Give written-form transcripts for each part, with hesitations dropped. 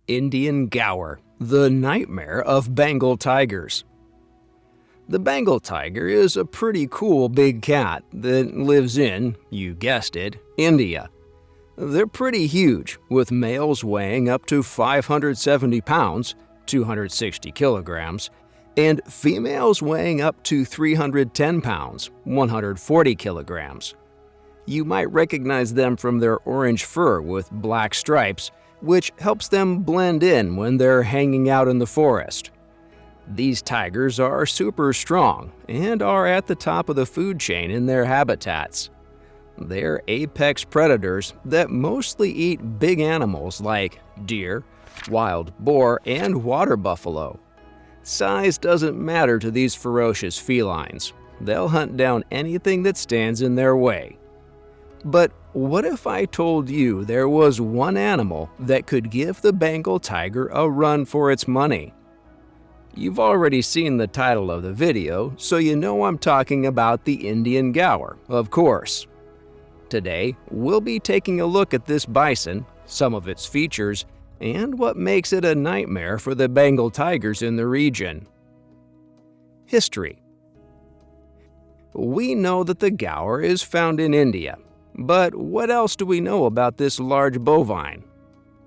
Indian Gaur, the nightmare of Bengal tigers. The Bengal tiger is a pretty cool big cat that lives in, you guessed it, India. They're pretty huge, with males weighing up to 570 pounds, 260 kilograms, and females weighing up to 310 pounds, 140 kilograms. You might recognize them from their orange fur with black stripes, which helps them blend in when they're hanging out in the forest. These tigers are super strong and are at the top of the food chain in their habitats. They're apex predators that mostly eat big animals like deer, wild boar, and water buffalo. Size doesn't matter to these ferocious felines. They'll hunt down anything that stands in their way. But what if I told you there was one animal that could give the Bengal tiger a run for its money? You've already seen the title of the video, so you know I'm talking about the Indian Gaur, of course. Today, we'll be taking a look at this bison, some of its features, and what makes it a nightmare for the Bengal tigers in the region. History. We know that the gaur is found in India, but what else do we know about this large bovine?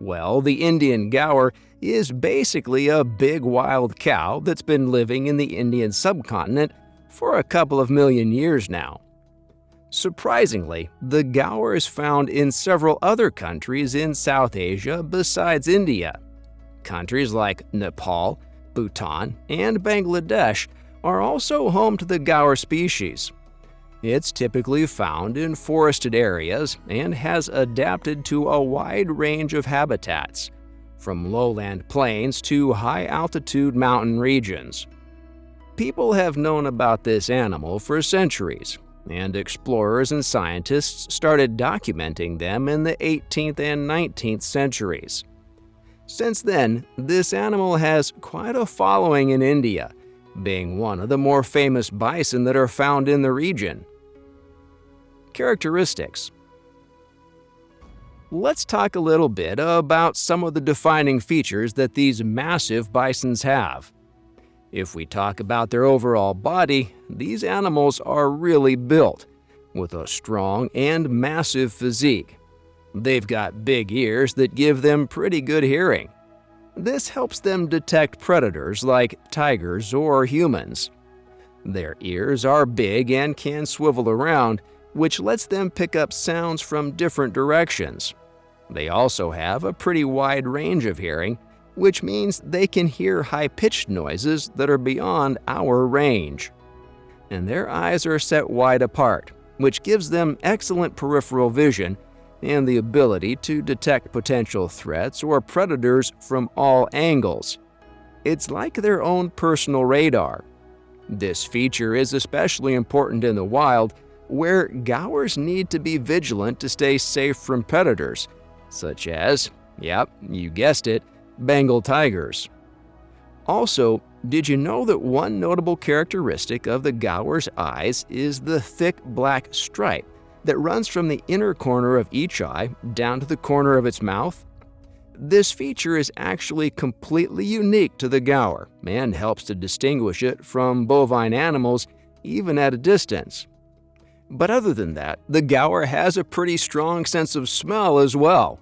Well, the Indian gaur is basically a big wild cow that's been living in the Indian subcontinent for a couple of million years now. Surprisingly, the gaur is found in several other countries in South Asia besides India. Countries like Nepal, Bhutan, and Bangladesh are also home to the gaur species. It's typically found in forested areas and has adapted to a wide range of habitats, from lowland plains to high-altitude mountain regions. People have known about this animal for centuries, and explorers and scientists started documenting them in the 18th and 19th centuries. Since then, this animal has quite a following in India, being one of the more famous bison that are found in the region. Characteristics. Let's talk a little bit about some of the defining features that these massive bisons have. If we talk about their overall body, these animals are really built, with a strong and massive physique. They've got big ears that give them pretty good hearing. This helps them detect predators like tigers or humans. Their ears are big and can swivel around, which lets them pick up sounds from different directions. They also have a pretty wide range of hearing, which means they can hear high-pitched noises that are beyond our range. And their eyes are set wide apart, which gives them excellent peripheral vision and the ability to detect potential threats or predators from all angles. It's like their own personal radar. This feature is especially important in the wild, where gaurs need to be vigilant to stay safe from predators, such as, yep, you guessed it, Bengal tigers. Also, did you know that one notable characteristic of the gaur's eyes is the thick black stripe that runs from the inner corner of each eye down to the corner of its mouth? This feature is actually completely unique to the gaur and helps to distinguish it from bovine animals even at a distance. But other than that, the gaur has a pretty strong sense of smell as well.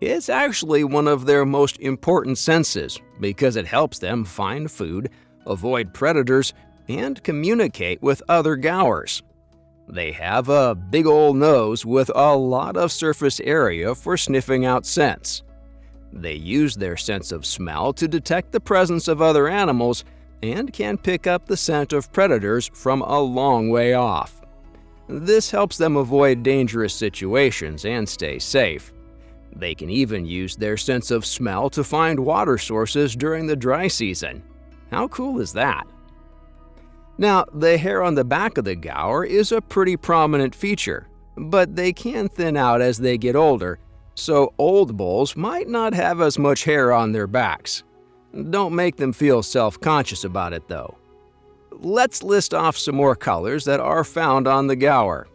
It's actually one of their most important senses because it helps them find food, avoid predators, and communicate with other gaurs. They have a big old nose with a lot of surface area for sniffing out scents. They use their sense of smell to detect the presence of other animals and can pick up the scent of predators from a long way off. This helps them avoid dangerous situations and stay safe. They can even use their sense of smell to find water sources during the dry season. How cool is that? Now, the hair on the back of the gaur is a pretty prominent feature, but they can thin out as they get older, so old bulls might not have as much hair on their backs. Don't make them feel self-conscious about it, though. Let's list off some more colors that are found on the gaur.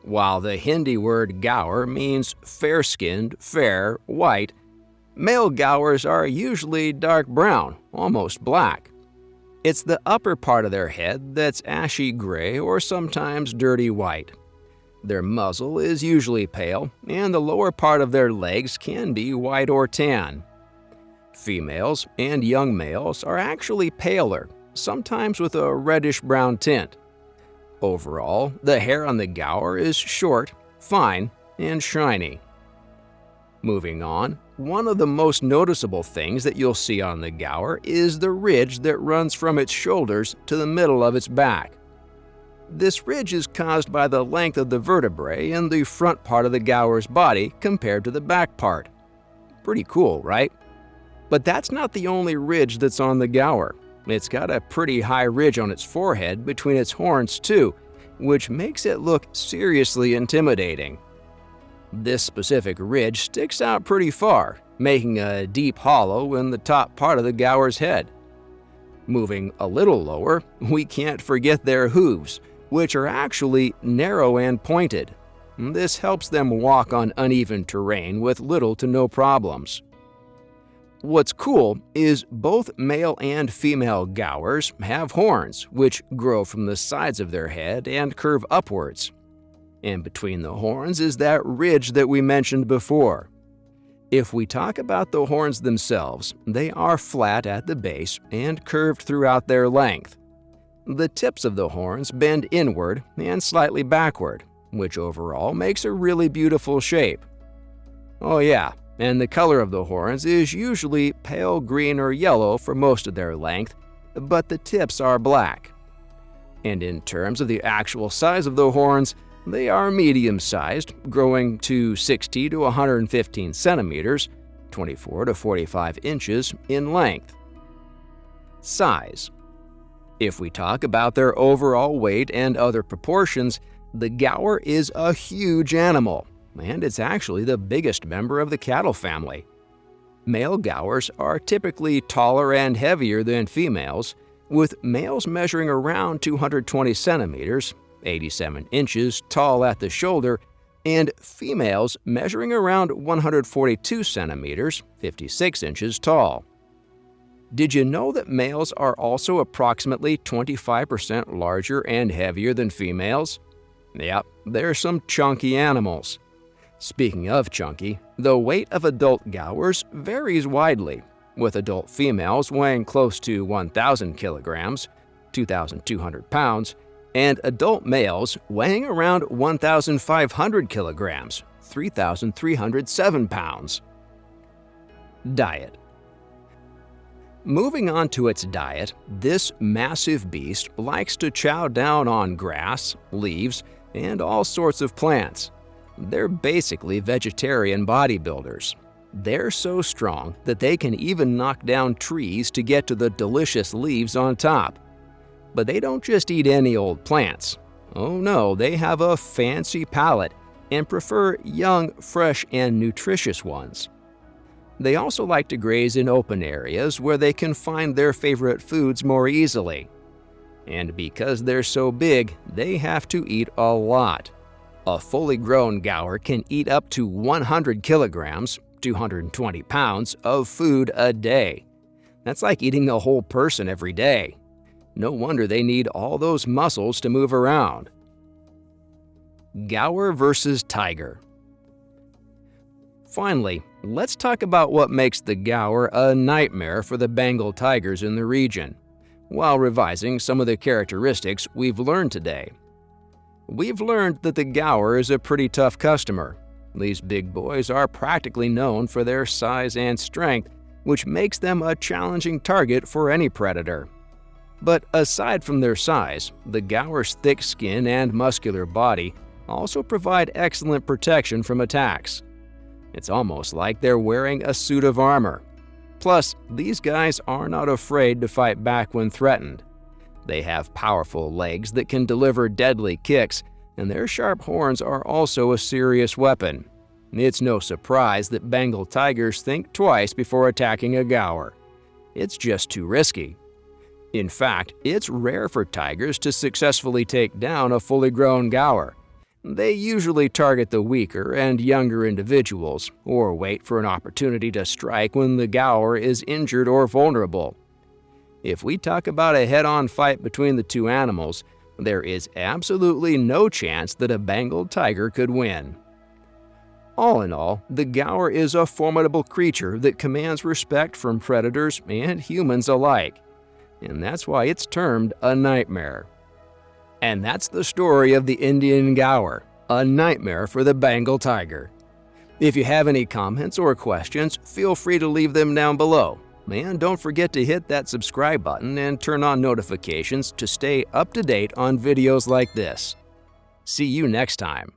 While the Hindi word gaur means fair-skinned, fair, white, Male Gowers are usually dark brown, almost black. It's the upper part of their head that's ashy gray or sometimes dirty white. Their muzzle is usually pale, and the lower part of their legs can be white or tan. Females and young males are actually paler, sometimes with a reddish-brown tint. Overall, the hair on the Gower is short, fine, and shiny. Moving on, one of the most noticeable things that you'll see on the Gower is the ridge that runs from its shoulders to the middle of its back. This ridge is caused by the length of the vertebrae in the front part of the Gower's body compared to the back part. Pretty cool, right? But that's not the only ridge that's on the Gower. It's got a pretty high ridge on its forehead between its horns too, which makes it look seriously intimidating. This specific ridge sticks out pretty far, making a deep hollow in the top part of the Gower's head. Moving a little lower, we can't forget their hooves, which are actually narrow and pointed. This helps them walk on uneven terrain with little to no problems. What's cool is both male and female Gowers have horns, which grow from the sides of their head and curve upwards. And between the horns is that ridge that we mentioned before. If we talk about the horns themselves, they are flat at the base and curved throughout their length. The tips of the horns bend inward and slightly backward, which overall makes a really beautiful shape. Oh yeah, and the color of the horns is usually pale green or yellow for most of their length, but the tips are black. And in terms of the actual size of the horns, they are medium-sized, growing to 60 to 115 centimeters, 24 to 45 inches in length. Size. If we talk about their overall weight and other proportions, the Gower is a huge animal, and it's actually the biggest member of the cattle family. Male Gowers are typically taller and heavier than females, with males measuring around 220 centimeters, 87 inches tall at the shoulder, and females measuring around 142 centimeters, 56 inches tall. Did you know that males are also approximately 25% larger and heavier than females? Yep, they're some chunky animals. Speaking of chunky, the weight of adult Gowers varies widely, with adult females weighing close to 1,000 kilograms, 2,200 pounds, and adult males weighing around 1,500 kilograms, 3,307 pounds. Diet. Moving on to its diet, this massive beast likes to chow down on grass, leaves, and all sorts of plants. They're basically vegetarian bodybuilders. They're so strong that they can even knock down trees to get to the delicious leaves on top. But they don't just eat any old plants. Oh no, they have a fancy palate and prefer young, fresh, and nutritious ones. They also like to graze in open areas where they can find their favorite foods more easily. And because they're so big, they have to eat a lot. A fully grown Gower can eat up to 100 kilograms, 220 pounds, of food a day. That's like eating a whole person every day. No wonder they need all those muscles to move around. Gower versus tiger. Finally, let's talk about what makes the Gower a nightmare for the Bengal tigers in the region, while revising some of the characteristics we've learned today. We've learned that the Gower is a pretty tough customer. These big boys are practically known for their size and strength, which makes them a challenging target for any predator. But aside from their size, the Gower's thick skin and muscular body also provide excellent protection from attacks. It's almost like they're wearing a suit of armor. Plus, these guys are not afraid to fight back when threatened. They have powerful legs that can deliver deadly kicks, and their sharp horns are also a serious weapon. It's no surprise that Bengal tigers think twice before attacking a Gower. It's just too risky. In fact, it's rare for tigers to successfully take down a fully grown Gower. They usually target the weaker and younger individuals, or wait for an opportunity to strike when the Gower is injured or vulnerable. If we talk about a head-on fight between the two animals, there is absolutely no chance that a Bengal tiger could win. All in all, the Gower is a formidable creature that commands respect from predators and humans alike, and that's why it's termed a nightmare. And that's the story of the Indian Gaur, a nightmare for the Bengal tiger. If you have any comments or questions, feel free to leave them down below. And don't forget to hit that subscribe button and turn on notifications to stay up to date on videos like this. See you next time.